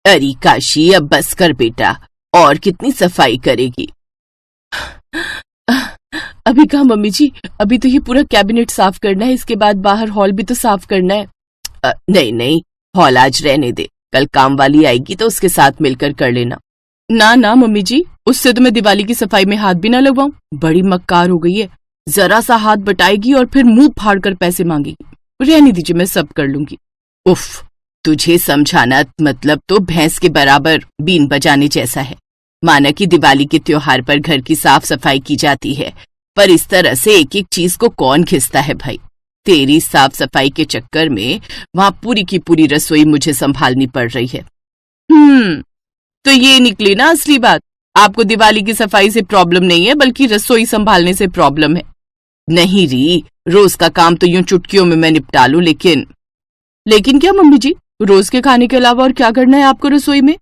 अरे काशी, अब बस कर बेटा, और कितनी सफाई करेगी? अभी कहाँ मम्मी जी, अभी तो ये पूरा कैबिनेट साफ करना है, इसके बाद बाहर हॉल भी तो साफ करना है। नहीं नहीं, हॉल आज रहने दे, कल काम वाली आएगी तो उसके साथ मिलकर कर लेना। ना ना मम्मी जी, उससे तो मैं दिवाली की सफाई में हाथ भी ना लगवाऊं। बड़ी मक्कार हो गई है, जरा सा हाथ बटाएगी और फिर मुंह फाड़ कर पैसे मांगेगी। रहने दीजिए, मैं सब कर लूंगी। उफ, तुझे समझाना मतलब तो भैंस के बराबर बीन बजाने जैसा है। माना कि दिवाली के त्योहार पर घर की साफ सफाई की जाती है, पर इस तरह से एक एक चीज को कौन खिसता है भाई? तेरी साफ सफाई के चक्कर में वहां पूरी की पूरी रसोई मुझे संभालनी पड़ रही है। तो ये निकली ना असली बात, आपको दिवाली की सफाई से प्रॉब्लम नहीं है, बल्कि रसोई संभालने से प्रॉब्लम है। नहीं री, रोज का काम तो यूं चुटकियों में मैं निपटा लूं, लेकिन क्या मम्मी जी? रोज के खाने के अलावा और क्या करना है आपको रसोई में?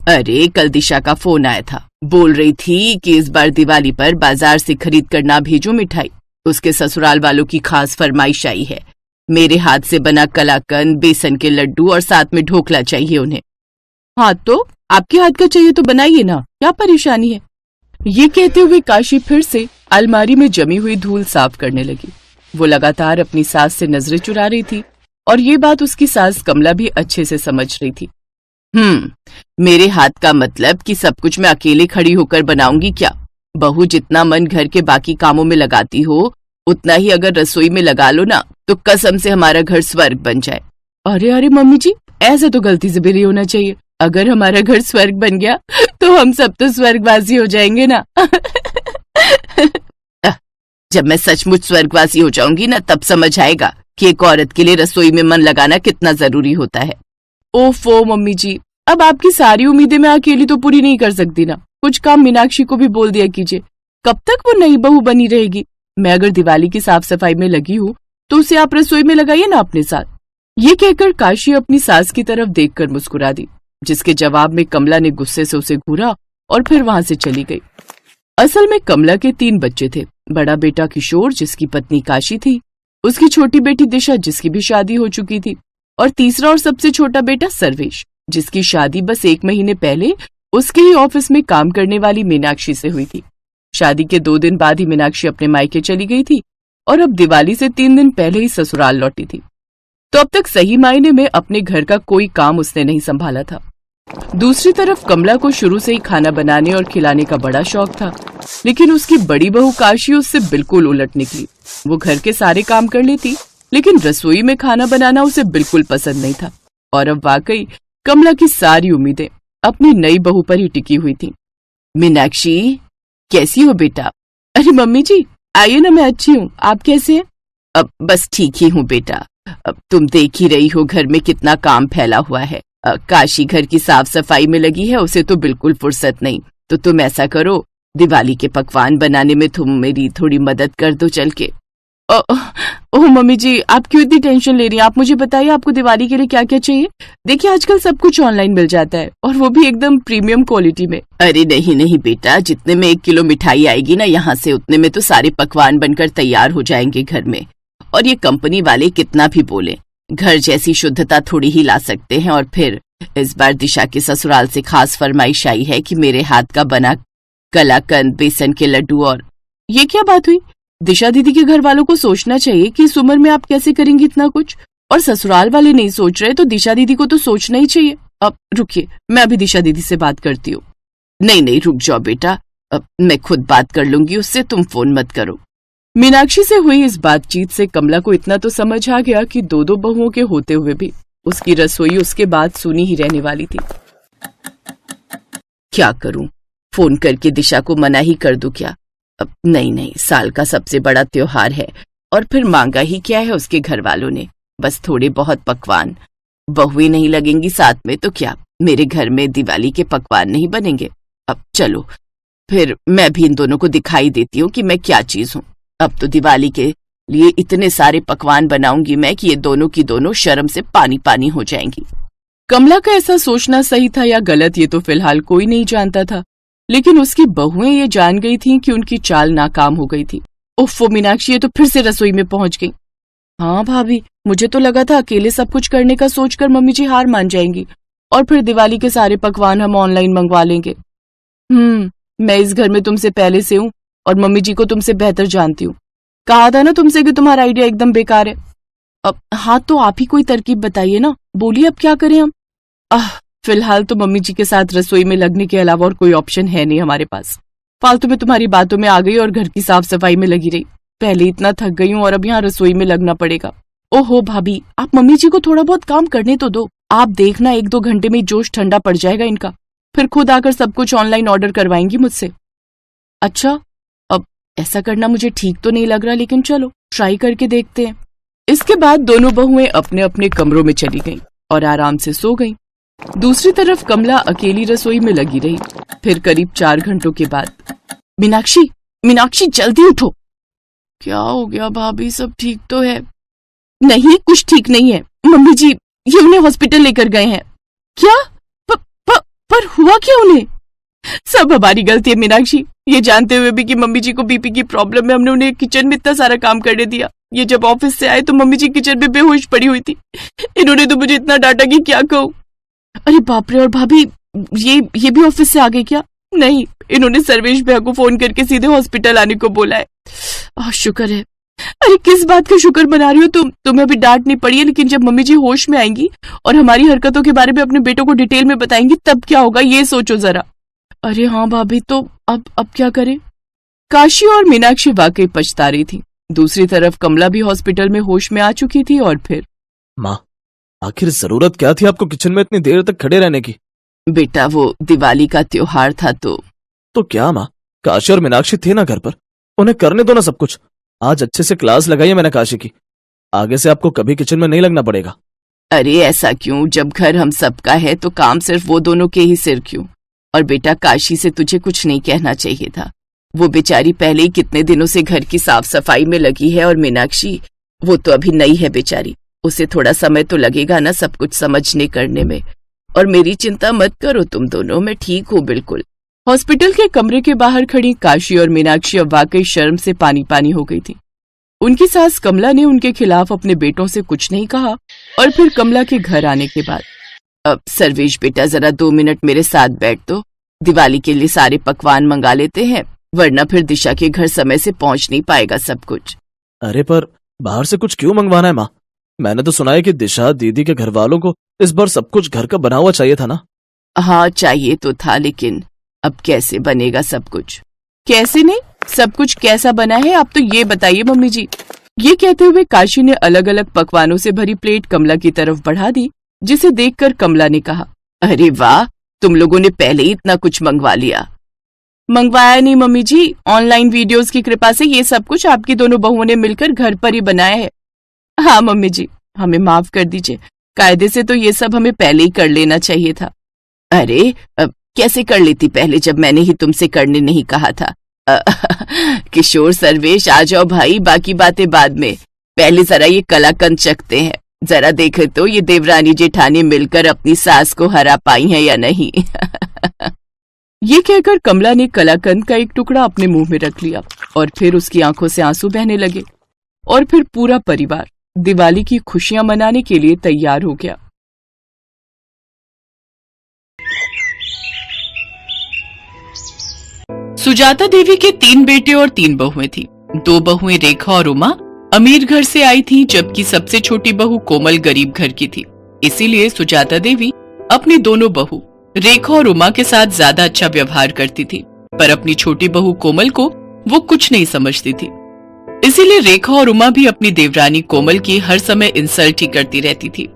अरे कल दिशा का फोन आया था, बोल रही थी कि इस बार दिवाली पर बाजार से खरीद कर ना भेजो मिठाई। उसके ससुराल वालों की खास फरमाइश आई है, मेरे हाथ से बना कलाकंद, बेसन के लड्डू और साथ में ढोकला चाहिए उन्हें। हाँ तो आपके हाथ का चाहिए तो बनाइए ना, क्या परेशानी है? ये कहते हुए काशी फिर से अलमारी में जमी हुई धूल साफ करने लगी। वो लगातार अपनी सास से नजरें चुरा रही थी और ये बात उसकी सास कमला भी अच्छे से समझ रही थी। मेरे हाथ का मतलब कि सब कुछ मैं अकेले खड़ी होकर बनाऊंगी क्या? बहू जितना मन घर के बाकी कामों में लगाती हो, उतना ही अगर रसोई में लगा लो ना, तो कसम से हमारा घर स्वर्ग बन जाए। अरे अरे मम्मी जी, ऐसा तो गलती से भी नहीं होना चाहिए। अगर हमारा घर स्वर्ग बन गया तो हम सब तो स्वर्गवासी हो जाएंगे ना। जब मैं सचमुच स्वर्गवासी हो जाऊंगी ना, तब समझ आएगा कि एक औरत के लिए रसोई में मन लगाना कितना जरूरी होता है। ओफो मम्मी जी, अब आपकी सारी उम्मीदें मैं अकेली तो पूरी नहीं कर सकती ना। कुछ काम मीनाक्षी को भी बोल दिया कीजिए। कब तक वो नई बहू बनी रहेगी? मैं अगर दिवाली की साफ सफाई में लगी हूँ तो उसे आप रसोई में लगाइए ना अपने साथ। ये कहकर काशी अपनी सास की तरफ देखकर मुस्कुरा दी, जिसके जवाब में कमला ने गुस्से से उसे घूरा और फिर वहां से चली गई। असल में कमला के 3 बच्चे थे। बड़ा बेटा किशोर, जिसकी पत्नी काशी थी, उसकी छोटी बेटी दिशा, जिसकी भी शादी हो चुकी थी, और तीसरा और सबसे छोटा बेटा सर्वेश, जिसकी शादी बस 1 महीने पहले उसके ही ऑफिस में काम करने वाली मीनाक्षी से हुई थी। शादी के 2 दिन बाद ही मीनाक्षी अपने मायके चली गई थी और अब दिवाली से 3 दिन पहले ही ससुराल लौटी थी। तो अब तक सही मायने में अपने घर का कोई काम उसने नहीं संभाला था। दूसरी तरफ कमला को शुरू से ही खाना बनाने और खिलाने का बड़ा शौक था, लेकिन उसकी बड़ी बहू काशी उससे बिल्कुल उलट निकली। वो घर के सारे काम कर लेती, लेकिन रसोई में खाना बनाना उसे बिल्कुल पसंद नहीं था। और अब वाकई कमला की सारी उम्मीदें अपनी नई बहू पर ही टिकी हुई थी। मीनाक्षी, कैसी हो बेटा? अरे मम्मी जी, आइए ना, मैं अच्छी हूँ, आप कैसे हैं? अब बस ठीक ही हूँ बेटा। अब तुम देख ही रही हो घर में कितना काम फैला हुआ है। काशी घर की साफ सफाई में लगी है, उसे तो बिल्कुल फुर्सत नहीं। तो तुम ऐसा करो, दिवाली के पकवान बनाने में तुम मेरी थोड़ी मदद कर दो चल के। ओह मम्मी जी, आप क्यों इतनी टेंशन ले रही हैं? आप मुझे बताइए, आपको दिवाली के लिए क्या क्या चाहिए? देखिए आजकल सब कुछ ऑनलाइन मिल जाता है, और वो भी एकदम प्रीमियम क्वालिटी में। अरे नहीं नहीं बेटा, जितने में 1 किलो मिठाई आएगी ना यहाँ से, उतने में तो सारे पकवान बनकर तैयार हो जाएंगे घर में। और ये कंपनी वाले कितना भी बोले, घर जैसी शुद्धता थोड़ी ही ला सकते हैं। और फिर इस बार दिशा के ससुराल से खास फरमाइश आई है कि मेरे हाथ का बना कलाकंद, बेसन के लड्डू। और ये क्या बात हुई? दिशा दीदी के घर वालों को सोचना चाहिए कि इस उम्र में आप कैसे करेंगी इतना कुछ, और ससुराल वाले नहीं सोच रहे तो दिशा दीदी को तो सोचना ही चाहिए। अब रुकिए, मैं अभी दिशा दीदी से बात करती हूँ। नहीं नहीं, रुक जाओ बेटा, अब मैं खुद बात कर लूंगी उससे, तुम फोन मत करो। मीनाक्षी से हुई इस बातचीत से कमला को इतना तो समझ आ गया कि 2 बहुओं के होते हुए भी उसकी रसोई उसके बाद सुनी ही रहने वाली थी। क्या करूं, फोन करके दिशा को मना ही कर दूं क्या? अब नहीं, साल का सबसे बड़ा त्योहार है, और फिर मांगा ही क्या है उसके घर वालों ने, बस थोड़े बहुत पकवान। बहुएं नहीं लगेंगी साथ में तो क्या मेरे घर में दिवाली के पकवान नहीं बनेंगे? अब चलो, फिर मैं भी इन दोनों को दिखाई देती हूँ कि मैं क्या चीज हूँ। अब तो दिवाली के लिए इतने सारे पकवान बनाऊंगी मैं कि ये दोनों की दोनों शर्म से पानी पानी हो जाएंगी। कमला का ऐसा सोचना सही था या गलत, ये तो फिलहाल कोई नहीं जानता था, लेकिन उसकी बहुएं ये जान गई थीं कि उनकी चाल नाकाम हो गई थी। उफ़, मीनाक्षी ये तो फिर से रसोई में पहुंच गई। हाँ भाभी, मुझे तो लगा था अकेले सब कुछ करने का सोचकर मम्मी जी हार मान जाएंगी, और फिर दिवाली के सारे पकवान हम ऑनलाइन मंगवा लेंगे। मैं इस घर में तुमसे पहले से हूँ और मम्मी जी को तुमसे बेहतर जानती हूँ। कहा था ना तुमसे कि तुम्हारा आइडिया एकदम बेकार है। अब हाँ, तो आप ही कोई तरकीब बताइए ना, बोलिए अब क्या करें हम। फिलहाल तो मम्मी जी के साथ रसोई में लगने के अलावा और कोई ऑप्शन है नहीं हमारे पास। फालतू में तुम्हारी बातों में आ गई और घर की साफ सफाई में लगी रही। पहले इतना थक गई हूँ और अब यहाँ रसोई में लगना पड़ेगा। ओहो भाभी, आप मम्मी जी को थोड़ा बहुत काम करने तो दो। आप देखना 1-2 घंटे में जोश ठंडा पड़ जाएगा इनका, फिर खुद आकर सब कुछ ऑनलाइन ऑर्डर करवाएंगी मुझसे। अच्छा, अब ऐसा करना मुझे ठीक तो नहीं लग रहा, लेकिन चलो ट्राई करके देखते हैं। इसके बाद दोनों बहुएं अपने अपने कमरों में चली गईं और आराम से सो गईं। दूसरी तरफ कमला अकेली रसोई में लगी रही। फिर करीब 4 घंटों के बाद, मीनाक्षी जल्दी उठो। क्या हो गया भाभी, सब ठीक तो है? नहीं, कुछ ठीक नहीं है। मम्मी जी ये उन्हें हॉस्पिटल लेकर गए हैं। क्या? पर हुआ क्या उन्हें? सब हमारी गलती है मीनाक्षी, ये जानते हुए भी कि मम्मी जी को बीपी की प्रॉब्लम है, हमने उन्हें किचन में इतना सारा काम करने दिया। ये जब ऑफिस से आए तो मम्मी जी किचन में बेहोश पड़ी हुई थी। इन्होंने तो मुझे इतना डांटा कि क्या कहूँ। अरे बाप रे, और भाभी ये भी ऑफिस से आ गए क्या? नहीं, इन्होंने सर्वेश भैया को फोन करके सीधे हॉस्पिटल आने को बोला है। शुक्र है। अरे किस बात का शुक्र मना रही हो तुम? तुम्हें अभी डांट नहीं पड़ी है, लेकिन जब मम्मी जी होश में आएंगी और हमारी हरकतों के बारे में अपने बेटों को डिटेल में बताएंगी तब क्या होगा, ये सोचो जरा। अरे हाँ भाभी, तो अब क्या करें? काशी और मीनाक्षी वाकई पछता रही थी। दूसरी तरफ कमला भी हॉस्पिटल में होश में आ चुकी थी। और फिर माँ, आखिर जरूरत क्या थी आपको किचन में इतनी देर तक खड़े रहने की? बेटा, वो दिवाली का त्योहार था तो क्या माँ, काशी और मीनाक्षी थे ना घर पर, उन्हें करने दो ना सब कुछ। आज अच्छे से क्लास लगाई है मैंने काशी की, आगे से आपको कभी किचन में नहीं लगना पड़ेगा। अरे ऐसा क्यों? जब घर हम सबका है तो काम सिर्फ वो दोनों के ही सिर क्यों? और बेटा, काशी से तुझे कुछ नहीं कहना चाहिए था। वो बेचारी पहले ही कितने दिनों से घर की साफ सफाई में लगी है, और मीनाक्षी वो तो अभी नई है बेचारी, उसे थोड़ा समय तो लगेगा ना सब कुछ समझने करने में। और मेरी चिंता मत करो तुम दोनों, मैं ठीक हूँ बिल्कुल। हॉस्पिटल के कमरे के बाहर खड़ी काशी और मीनाक्षी अब वाकई शर्म से पानी पानी हो गई थी। उनकी सास कमला ने उनके खिलाफ अपने बेटों से कुछ नहीं कहा। और फिर कमला के घर आने के बाद, अब सर्वेश बेटा जरा 2 मिनट मेरे साथ बैठ दो, दिवाली के लिए सारे पकवान मंगा लेते हैं, वरना फिर दिशा के घर समय से पहुंच नहीं पाएगा सब कुछ। अरे पर बाहर से कुछ क्यों मंगवाना है माँ? मैंने तो सुना है कि दिशा दीदी के घर वालों को इस बार सब कुछ घर का बना हुआ चाहिए था ना। हाँ चाहिए तो था, लेकिन अब कैसे बनेगा सब कुछ? कैसे नहीं, सब कुछ कैसा बना है आप तो ये बताइए मम्मी जी। ये कहते हुए काशी ने अलग अलग पकवानों से भरी प्लेट कमला की तरफ बढ़ा दी, जिसे देखकर कमला ने कहा, अरे वाह, तुम लोगों ने पहले ही इतना कुछ मंगवा लिया। मंगवाया नहीं मम्मी जी, ऑनलाइन वीडियोस की कृपा से ये सब कुछ आपकी दोनों बहुओं ने मिलकर घर पर ही बनाया है। हाँ मम्मी जी, हमें माफ कर दीजिए, कायदे से तो ये सब हमें पहले ही कर लेना चाहिए था। अरे कैसे कर लेती पहले, जब मैंने ही तुमसे करने नहीं कहा था? किशोर, सर्वेश, आ जाओ भाई, बाकी बातें बाद में, पहले जरा ये कलाकंद चखते हैं। जरा देखे तो ये देवरानी जेठानी मिलकर अपनी सास को हरा पाई हैं या नहीं। ये कहकर कमला ने कलाकंद का एक टुकड़ा अपने मुंह में रख लिया और फिर उसकी आंखों से आंसू बहने लगे। और फिर पूरा परिवार दिवाली की खुशियां मनाने के लिए तैयार हो गया। सुजाता देवी के 3 बेटे और 3 बहुएं थी। 2 बहुएं रेखा और उमा अमीर घर से आई थीं, जबकि सबसे छोटी बहू कोमल गरीब घर की थी। इसीलिए सुजाता देवी अपनी दोनों बहू रेखा और उमा के साथ ज्यादा अच्छा व्यवहार करती थी, पर अपनी छोटी बहू कोमल को वो कुछ नहीं समझती थी। इसीलिए रेखा और उमा भी अपनी देवरानी कोमल की हर समय इंसल्ट ही करती रहती थी।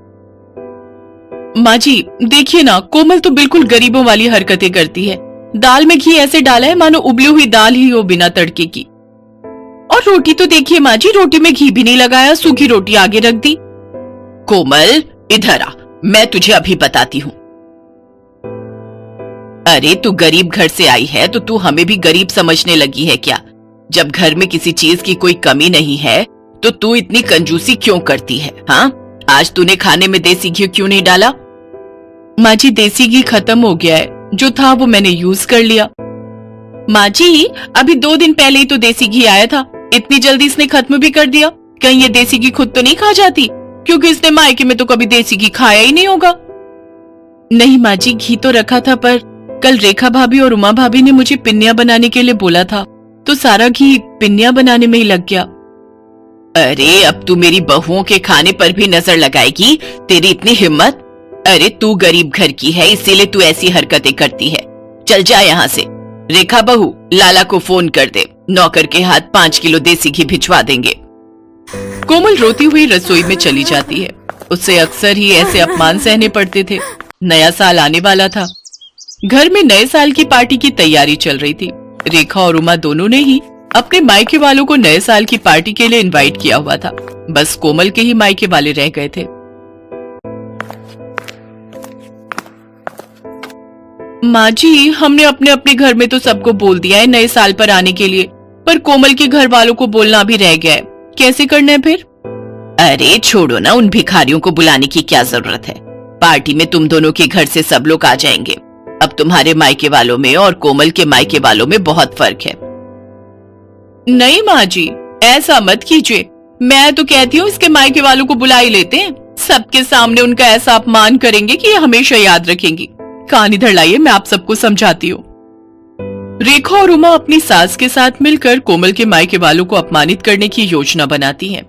माँ जी देखिए ना, कोमल तो बिल्कुल गरीबों वाली हरकतें करती है। दाल में घी ऐसे डाला है मानो उबली हुई दाल ही हो बिना तड़के की। और रोटी तो देखिए माँ जी, रोटी में घी भी नहीं लगाया, सूखी रोटी आगे रख दी। कोमल इधर आ, मैं तुझे अभी बताती हूँ। अरे तू गरीब घर से आई है तो तू हमें भी गरीब समझने लगी है क्या? जब घर में किसी चीज की कोई कमी नहीं है तो तू इतनी कंजूसी क्यों करती है? हाँ, आज तूने खाने में देसी घी क्यों नहीं डाला? माँ जी देसी घी खत्म हो गया है, जो था वो मैंने यूज कर लिया। माँ जी अभी 2 दिन पहले ही तो देसी घी आया था, इतनी जल्दी इसने खत्म भी कर दिया। कहीं ये देसी घी खुद तो नहीं खा जाती? क्योंकि इसने मायके में तो कभी देसी घी खाया ही नहीं होगा। नहीं माँ जी, घी तो रखा था, पर कल रेखा भाभी और उमा भाभी ने मुझे पिन्नियां बनाने के लिए बोला था, तो सारा घी पिन्नियां बनाने में ही लग गया। अरे अब तू मेरी बहुओं के खाने पर भी नजर लगाएगी? तेरी इतनी हिम्मत? अरे तू गरीब घर की है, इसीलिए तू ऐसी हरकतें करती है। चल जा यहाँ से। रेखा बहू, लाला को फोन कर दे, नौकर के हाथ 5 किलो देसी घी भिजवा देंगे। कोमल रोती हुई रसोई में चली जाती है। उससे अक्सर ही ऐसे अपमान सहने पड़ते थे। नया साल आने वाला था। घर में नए साल की पार्टी की तैयारी चल रही थी। रेखा और उमा दोनों ने ही अपने मायके वालों को नए साल की पार्टी के लिए इनवाइट किया हुआ था। बस कोमल के ही मायके वाले रह गए थे। माँ जी, हमने अपने अपने घर में तो सबको बोल दिया है नए साल पर आने के लिए, पर कोमल के घर वालों को बोलना भी रह गया है। कैसे करना है फिर? अरे छोड़ो ना, उन भिखारियों को बुलाने की क्या जरूरत है। पार्टी में तुम दोनों के घर से सब लोग आ जाएंगे। अब तुम्हारे मायके वालों में और कोमल के मायके वालों में बहुत फर्क है। नहीं माँ जी, ऐसा मत कीजिए। मैं तो कहती हूँ इसके मायके वालों को बुला ही लेते हैं। सबके सामने उनका ऐसा अपमान करेंगे कि ये हमेशा याद रखेंगी। कान इधर लाइए, मैं आप सबको समझाती हूँ। रेखा और उमा अपनी सास के साथ मिलकर कोमल के मायके वालों को अपमानित करने की योजना बनाती हैं।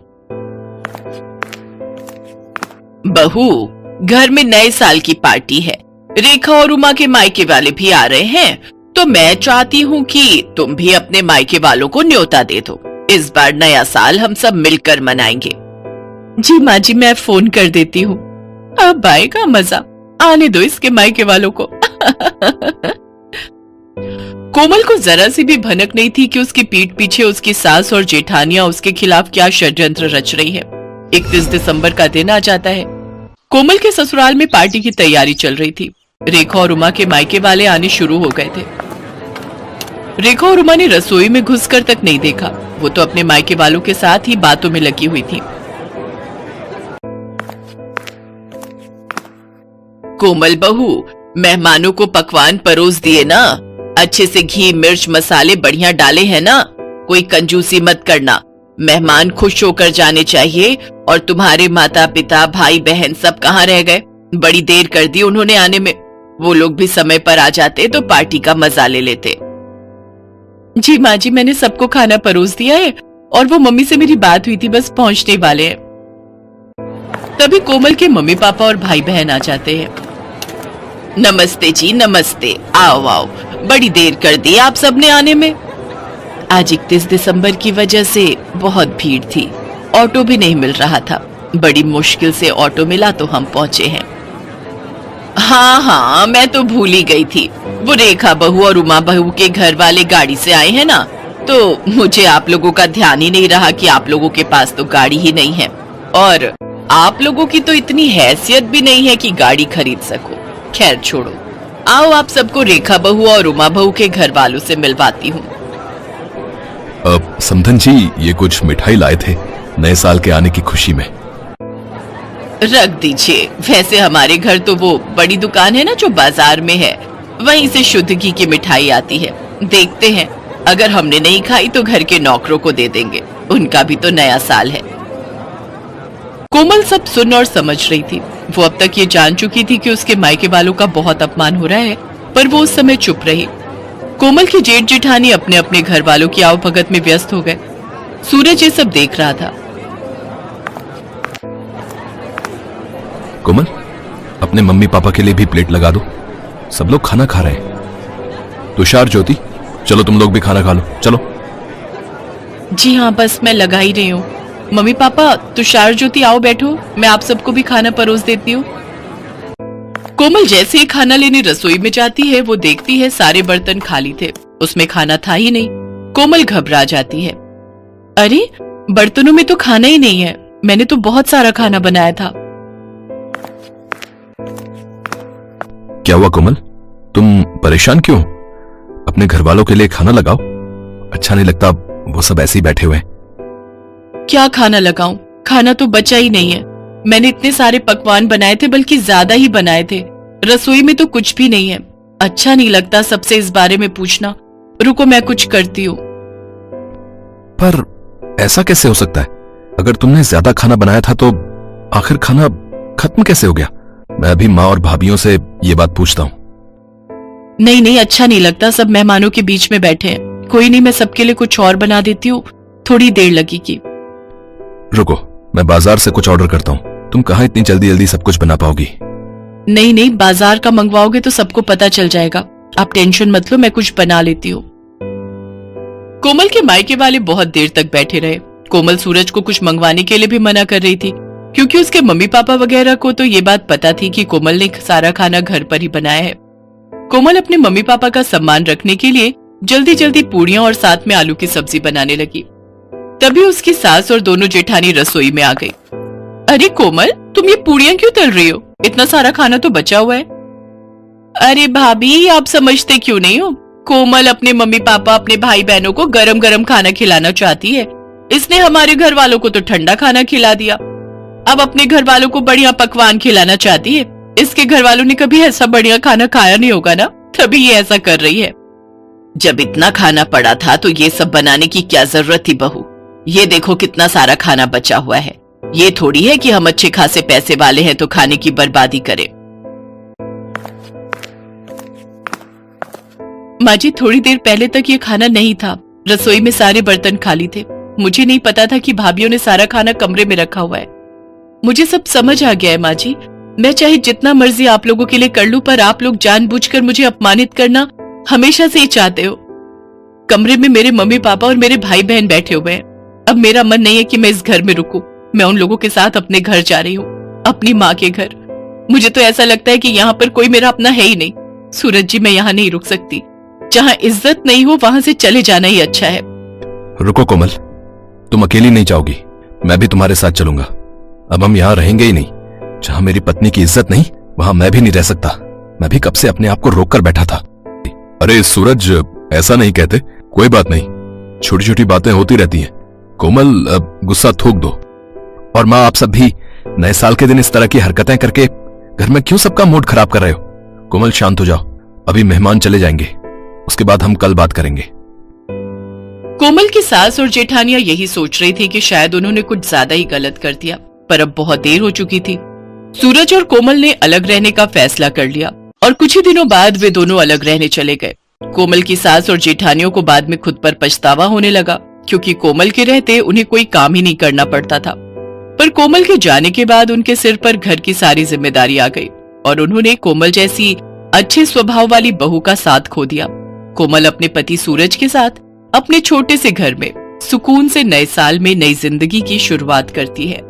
बहू, घर में नए साल की पार्टी है। रेखा और उमा के मायके वाले भी आ रहे हैं, तो मैं चाहती हूँ कि तुम भी अपने मायके वालों को न्योता दे दो। इस बार नया साल हम सब मिलकर मनाएंगे। जी माँ जी, मैं फोन कर देती हूँ। अब आएगा मजा, आने दो इसके मायके वालों को। कोमल को जरा सी भी भनक नहीं थी कि उसकी पीठ पीछे उसकी सास और जेठानियां उसके खिलाफ क्या षड्यंत्र रच रही है। 31 दिसंबर का दिन आ जाता है। कोमल के ससुराल में पार्टी की तैयारी चल रही थी। रेखा और उमा के मायके वाले आने शुरू हो गए थे। रेखा और उमा ने रसोई में घुसकर तक नहीं देखा। वो तो अपने मायके वालों के साथ ही बातों में लगी हुई थी। कोमल बहू, मेहमानों को पकवान परोस दिए ना? अच्छे से घी मिर्च मसाले बढ़िया डाले हैं ना? कोई कंजूसी मत करना। मेहमान खुश होकर जाने चाहिए। और तुम्हारे माता पिता भाई बहन सब कहाँ रह गए? बड़ी देर कर दी उन्होंने आने में। वो लोग भी समय पर आ जाते तो पार्टी का मजा ले लेते। जी माँ जी, मैंने सबको खाना परोस दिया है और वो मम्मी से मेरी बात हुई थी, बस पहुंचने वाले हैं। तभी कोमल के मम्मी पापा और भाई बहन आ जाते हैं। नमस्ते जी, नमस्ते। आओ आओ, बड़ी देर कर दी आप सबने आने में। आज 31 दिसंबर की वजह से बहुत भीड़ थी। ऑटो भी नहीं मिल रहा था। बड़ी मुश्किल से ऑटो मिला तो हम पहुंचे हैं। हाँ, मैं तो भूल ही गई थी। वो रेखा बहू और उमा बहू के घर वाले गाड़ी से आए हैं ना, तो मुझे आप लोगों का ध्यान ही नहीं रहा कि आप लोगों के पास तो गाड़ी ही नहीं है। और आप लोगों की तो इतनी हैसियत भी नहीं है कि गाड़ी खरीद सको। खैर छोड़ो, आओ आप सबको रेखा बहू और उमा बहू के घर वालों से मिलवाती हूँ। समधन जी, ये कुछ मिठाई लाए थे नए साल के आने की खुशी में। रख दीजिए। वैसे हमारे घर तो वो बड़ी दुकान है ना जो बाजार में है, वहीं से शुद्ध घी की मिठाई आती है। देखते हैं, अगर हमने नहीं खाई तो घर के नौकरों को दे देंगे, उनका भी तो नया साल है। कोमल सब सुन और समझ रही थी। वो अब तक ये जान चुकी थी कि उसके मायके वालों का बहुत अपमान हो रहा है, पर वो उस समय चुप रही। कोमल की जेठ जेठानी अपने अपने घर वालों की आवभगत में व्यस्त हो गए। सूरज ये सब देख रहा था। कोमल, अपने मम्मी पापा के लिए भी प्लेट लगा दो, सब लोग खाना खा रहे हैं। तुषार, ज्योति, चलो तुम लोग भी खाना खा लो, चलो। जी हाँ, बस मैं लगा ही रही हूँ। मम्मी पापा, तुषार, ज्योति, आओ बैठो, मैं आप सबको भी खाना परोस देती हूँ। कोमल जैसे ही खाना लेने रसोई में जाती है, वो देखती है सारे बर्तन खाली थे, उसमें खाना था ही नहीं। कोमल घबरा जाती है। अरे, बर्तनों में तो खाना ही नहीं है, मैंने तो बहुत सारा खाना बनाया था। क्या हुआ कोमल, तुम परेशान क्यों? अपने घर वालों के लिए खाना लगाओ। अच्छा नहीं लगता वो सब ऐसे ही बैठे हुए हैं। क्या खाना लगाऊं? खाना तो बचा ही नहीं है। मैंने इतने सारे पकवान बनाए थे, बल्कि ज्यादा ही बनाए थे। रसोई में तो कुछ भी नहीं है। अच्छा नहीं लगता सबसे इस बारे में पूछना। रुको, मैं कुछ करती हूँ। पर ऐसा कैसे हो सकता है? अगर तुमने ज्यादा खाना बनाया था तो आखिर खाना खत्म कैसे हो गया? मैं अभी माँ और भाभीियों से ये बात पूछता हूँ। नहीं नहीं, अच्छा नहीं लगता, सब मेहमानों के बीच में बैठे हैं। कोई नहीं, मैं सबके लिए कुछ और बना देती हूँ, थोड़ी देर लगेगी। रुको, मैं बाजार से कुछ ऑर्डर करता हूँ। तुम कहाँ इतनी जल्दी जल्दी सब कुछ बना पाओगी? नहीं नहीं, बाजार का मंगवाओगे तो सबको पता चल जाएगा। आप टेंशन मत लो, मैं कुछ बना लेती हूँ। कोमल के मायके वाले बहुत देर तक बैठे रहे। कोमल सूरज को कुछ मंगवाने के लिए भी मना कर रही थी, क्योंकि उसके मम्मी पापा वगैरह को तो ये बात पता थी कि कोमल ने सारा खाना घर पर ही बनाया है। कोमल अपने मम्मी पापा का सम्मान रखने के लिए जल्दी जल्दी पूड़ियां और साथ में आलू की सब्जी बनाने लगी। तभी उसकी सास और दोनों जेठानी रसोई में आ गई। अरे कोमल, तुम ये पूड़ियां क्यों तल रही हो? इतना सारा खाना तो बचा हुआ है। अरे भाभी, आप समझते क्यों नहीं हो? कोमल अपने मम्मी पापा, अपने भाई बहनों को गरम गरम खाना खिलाना चाहती है। इसने हमारे घर वालों को तो ठंडा खाना खिला दिया, अब अपने घर वालों को बढ़िया पकवान खिलाना चाहती है। इसके घर वालों ने कभी ऐसा बढ़िया खाना खाया नहीं होगा ना, तभी ये ऐसा कर रही है। जब इतना खाना पड़ा था तो ये सब बनाने की क्या जरूरत थी बहू? ये देखो कितना सारा खाना बचा हुआ है। ये थोड़ी है कि हम अच्छे खासे पैसे वाले हैं तो खाने की बर्बादी करें। माँ जी, थोड़ी देर पहले तक ये खाना नहीं था। रसोई में सारे बर्तन खाली थे। मुझे नहीं पता था कि भाभीियों ने सारा खाना कमरे में रखा हुआ है। मुझे सब समझ आ गया है माँ जी। मैं चाहे जितना मर्जी आप लोगों के लिए कर लूं, पर आप लोग जानबूझकर मुझे अपमानित करना हमेशा से ही चाहते हो। कमरे में मेरे मम्मी पापा और मेरे भाई बहन बैठे हुए हैं। अब मेरा मन नहीं है कि मैं इस घर में रुकूं। मैं उन लोगों के साथ अपने घर जा रही हूँ, अपनी माँ के घर। मुझे तो ऐसा लगता है कि यहाँ पर कोई मेरा अपना है ही नहीं। सूरज जी, मैं यहाँ नहीं रुक सकती। जहाँ इज्जत नहीं हो वहां से चले जाना ही अच्छा है। रुको कोमल, तुम अकेली नहीं जाओगी, मैं भी तुम्हारे साथ चलूंगा। अब हम यहाँ रहेंगे ही नहीं। जहाँ मेरी पत्नी की इज्जत नहीं, वहां मैं भी नहीं रह सकता। मैं भी कब से अपने आप को रोक कर बैठा था। अरे सूरज, ऐसा नहीं कहते। कोई बात नहीं, छोटी छोटी बातें होती रहती हैं। कोमल, गुस्सा थूक दो। और माँ, आप सब भी नए साल के दिन इस तरह की हरकतें करके घर में क्यों सबका मूड खराब कर रहे हो? कोमल, शांत हो जाओ। अभी मेहमान चले जाएंगे, उसके बाद हम कल बात करेंगे। कोमल की सास और जेठानियां यही सोच रही थी कि शायद उन्होंने कुछ ज्यादा ही गलत कर दिया, पर अब बहुत देर हो चुकी थी। सूरज और कोमल ने अलग रहने का फैसला कर लिया और कुछ ही दिनों बाद वे दोनों अलग रहने चले गए। कोमल की सास और जेठानियों को बाद में खुद पर पछतावा होने लगा, क्योंकि कोमल के रहते उन्हें कोई काम ही नहीं करना पड़ता था। पर कोमल के जाने के बाद उनके सिर पर घर की सारी जिम्मेदारी आ गई और उन्होंने कोमल जैसी अच्छे स्वभाव वाली बहू का साथ खो दिया। कोमल अपने पति सूरज के साथ अपने छोटे से घर में सुकून से नए साल में नई जिंदगी की शुरुआत करती है।